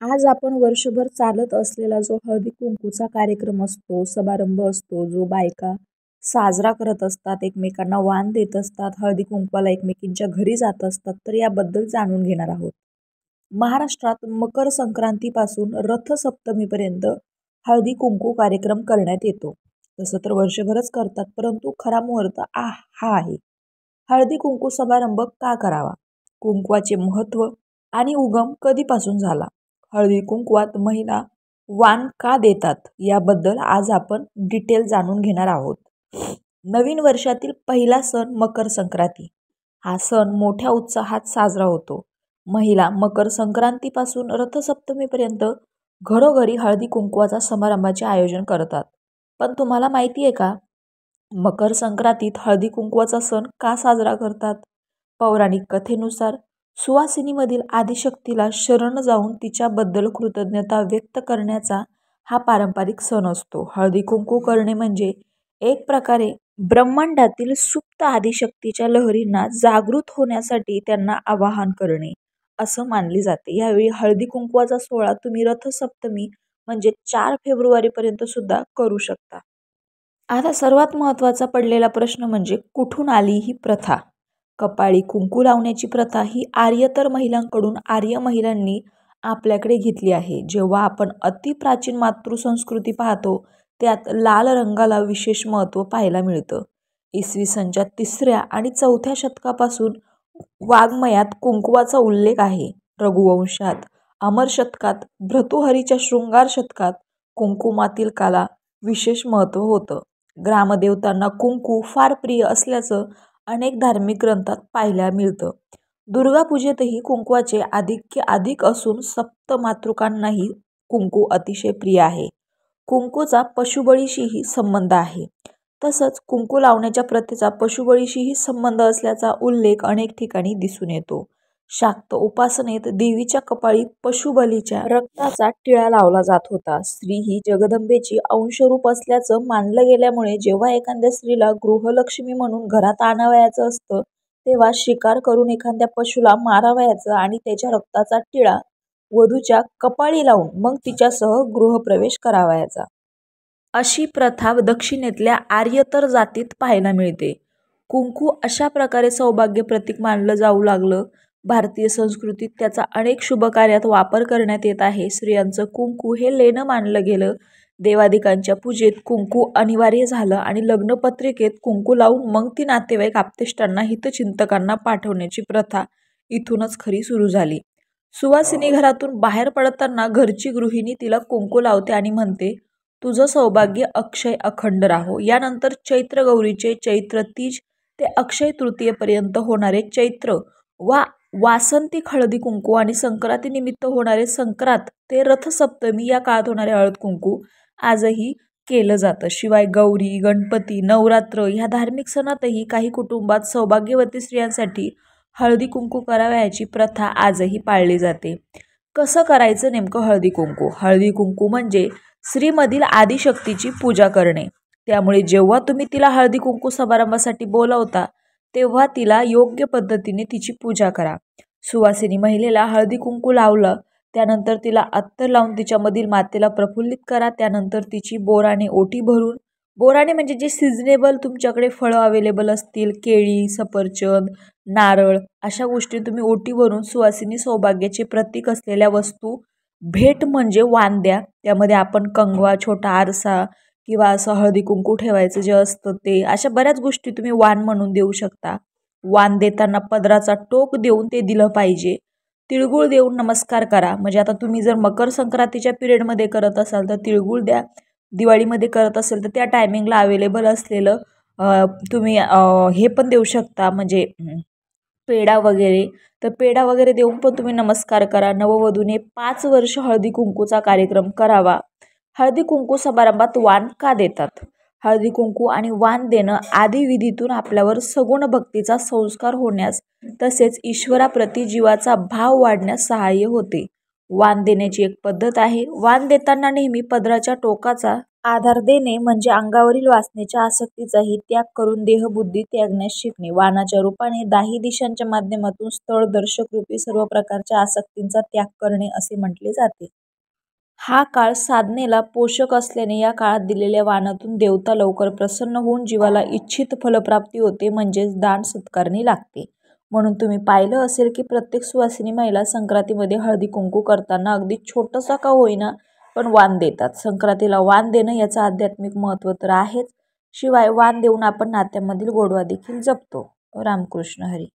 आज आपण वर्षभर चालत असलेला जो हळदी-कुंकूचा कार्यक्रम असतो, समारंभ असतो, जो बायका साजरा करत असतात, एकमेकांना वाण देत असतात, हळदी-कुंकवाला एकमेकींच्या घरी जात असतात, तर याबद्दल जाणून घेणार आहोत. महाराष्ट्रात मकर संक्रांतीपासून रथसप्तमीपर्यंत हळदी-कुंकू कार्यक्रम करण्यात येतो. तसं तर वर्षभरच करतात, परंतु खरा मुहूर्त हा आहे. हळदी-कुंकू समारंभ का करावा? कुंकवाचे महत्त्व आणि उगम कधीपासून झाला? हळदी-कुंकवात महिला वाण का देतात? याबद्दल आज आपण डिटेल जाणून घेणार आहोत. नवीन वर्षातील पहिला सण मकर संक्रांती. हा सण मोठ्या उत्साहात साजरा होतो. महिला मकर संक्रांतीपासून रथसप्तमीपर्यंत घरोघरी हळदी-कुंकवाचा समारंभाचे आयोजन करतात. पण तुम्हाला माहिती आहे का? मकर संक्रांतीत हळदी-कुंकवाचा सण का साजरा करतात? पौराणिक कथेनुसार सुवासिनीमधील आदिशक्तीला शरण जाऊन तिच्याबद्दल कृतज्ञता व्यक्त करण्याचा हा पारंपरिक सण असतो. हळदी-कुंकू करणे म्हणजे एक प्रकारे ब्रह्मांडातील सुप्त आदिशक्तीच्या लहरींना जागृत होण्यासाठी त्यांना आवाहन करणे असं मानले जाते. यावेळी हळदी-कुंकवाचा सोहळा तुम्ही रथसप्तमी म्हणजे 4 फेब्रुवारीपर्यंत सुद्धा करू शकता. आता सर्वात महत्त्वाचा पडलेला प्रश्न म्हणजे कुठून आली ही प्रथा? कपाळी कुंकू लावण्याची प्रथा ही आर्यतर महिलांकडून आर्य महिलांनी आपल्याकडे घेतली आहे. जेव्हा आपण अतिप्राचीन मातृसंस्कृती पाहतो, त्यात लाल रंगाला विशेष महत्त्व पाहायला मिळतं. इसवी सनच्या 3ऱ्या आणि 4थ्या शतकापासून वाङ्मयात कुंकवाचा उल्लेख आहे. रघुवंशात, अमर शतकात, भर्तृहरीच्या शृंगार शतकात कुंकुमातील काला विशेष महत्त्व होतं. ग्रामदेवतांना कुंकू फार प्रिय असल्याचं अनेक धार्मिक ग्रंथात पाहायला मिळतं. दुर्गापूजेतही कुंकवाचे आधिक्य अधिक असून सप्तमातृकांनाही कुंकू अतिशय प्रिय आहे. कुंकूचा पशुबळीशीही संबंध आहे. तसंच कुंकू लावण्याच्या प्रथेचा पशुबळीशीही संबंध असल्याचा उल्लेख अनेक ठिकाणी दिसून येतो. शाक्त उपासनेत देवीच्या कपाळी पशुबलीच्या रक्ताचा टिळा लावला जात होता. स्त्री ही जगदंबेची अंशरूप असल्याचं मानलं गेल्यामुळे जेव्हा एखाद्या स्त्रीला गृहलक्ष्मी म्हणून घरात आणावयाचं असतं, तेव्हा शिकार करून एखाद्या पशुला मारावयाचं आणि त्याच्या रक्ताचा टिळा वधूच्या कपाळी लावून मग तिच्यासह गृहप्रवेश करावयाचा. अशी प्रथा दक्षिणेतल्या आर्यतर जातीत पाहायला मिळते. कुंकू अशा प्रकारे सौभाग्य प्रतीक मानलं जाऊ लागलं. भारतीय संस्कृतीत त्याचा अनेक शुभकार्यात वापर करण्यात येत आहे. स्त्रियांचं कुंकू हे लेणं मानलं गेलं. देवादिकांच्या पूजेत कुंकू अनिवार्य झालं आणि लग्नपत्रिकेत कुंकू लावून मग ती नातेवाईक आप्तेष्टांना हितचिंतकांना पाठवण्याची प्रथा इथूनच खरी सुरू झाली. सुवासिनी घरातून बाहेर पडताना घरची गृहिणी तिला कुंकू लावते आणि म्हणते, तुझं सौभाग्य अक्षय अखंड राहो. यानंतर चैत्र गौरीचे चैत्र तीज ते अक्षय तृतीयेपर्यंत होणारे चैत्र वा वासंतिक हळदी कुंकू आणि संक्रांतीनिमित्त होणारे संक्रांत ते रथसप्तमी या काळात होणारे हळद कुंकू आजही केलं जातं. शिवाय गौरी, गणपती, नवरात्र ह्या धार्मिक सणातही काही कुटुंबात सौभाग्यवती स्त्रियांसाठी हळदी कुंकू करावयाची प्रथा आजही पाळली जाते. कसं करायचं नेमकं हळदी कुंकू? हळदी कुंकू म्हणजे स्त्रीमधील आदिशक्तीची पूजा करणे. त्यामुळे जेव्हा तुम्ही तिला हळदी कुंकू समारंभासाठी बोलवता, तेव्हा तिला योग्य पद्धतीने तिची पूजा करा. सुवासिनी महिलेला हळदी कुंकू लावलं, त्यानंतर तिला अत्तर लावून तिच्यामधील मातेला प्रफुल्लित करा. त्यानंतर तिची बोराने ओटी भरून, बोराने म्हणजे जे सिजनेबल तुमच्याकडे फळं अवेलेबल असतील, केळी, सफरचंद, नारळ अशा गोष्टी तुम्ही ओटी भरून सुवासिनी सौभाग्याचे प्रतीक असलेल्या वस्तू भेट म्हणजे वाण द्या. त्यामध्ये आपण कंगवा, छोटा आरसा किंवा असं हळदी कुंकू ठेवायचं जे असतं ते, अशा बऱ्याच गोष्टी तुम्ही वाण म्हणून देऊ शकता. वाण देताना पदराचा टोक देऊन ते दिलं पाहिजे. तिळगुळ देऊन नमस्कार करा. म्हणजे आता तुम्ही जर मकर संक्रांतीच्या पिरियडमध्ये करत असाल तर तिळगुळ द्या. दिवाळीमध्ये करत असेल तर त्या टायमिंगला अवेलेबल असलेलं तुम्ही हे पण देऊ शकता, म्हणजे पेढा वगैरे. तर पेढा वगैरे देऊन पण तुम्ही नमस्कार करा. नववधूने 5 वर्ष हळदी कुंकूचा कार्यक्रम करावा. हळदी कुंकू समारंभात वाण का देतात? हळदी कुंकू आणि वाण देणं आदी विधीतून आपल्यावर सगुण भक्तीचा संस्कार होण्यास तसेच ईश्वराप्रती जीवाचा भाव वाढण्यास सहाय्य होते. वाण देण्याची एक पद्धत आहे. वाण देताना नेहमी पदराच्या टोकाचा आधार देणे म्हणजे अंगावरील वासनेच्या आसक्तीचाही त्याग करून देहबुद्धी त्यागण्यास शिकणे. वाणाच्या रूपाने दाही दिशांच्या माध्यमातून स्थळदर्शक रूपी सर्व प्रकारच्या आसक्तींचा त्याग करणे असे म्हटले जाते. हा काळ साधनेला पोषक असल्याने या काळात दिलेल्या वाणातून देवता लवकर प्रसन्न होऊन जीवाला इच्छित फलप्राप्ती होते, म्हणजेच दान सत्कारणी लागते. म्हणून तुम्ही पाहिलं असेल की प्रत्येक सुवासिनी महिला संक्रांतीमध्ये हळदी कुंकू करताना अगदी छोटंसं का होईना पण वाण देतात. संक्रांतीला वाण देणं याचं आध्यात्मिक महत्त्व तर आहेच, शिवाय वाण देऊन आपण नात्यामधील गोडवा देखील जपतो. रामकृष्ण हरी.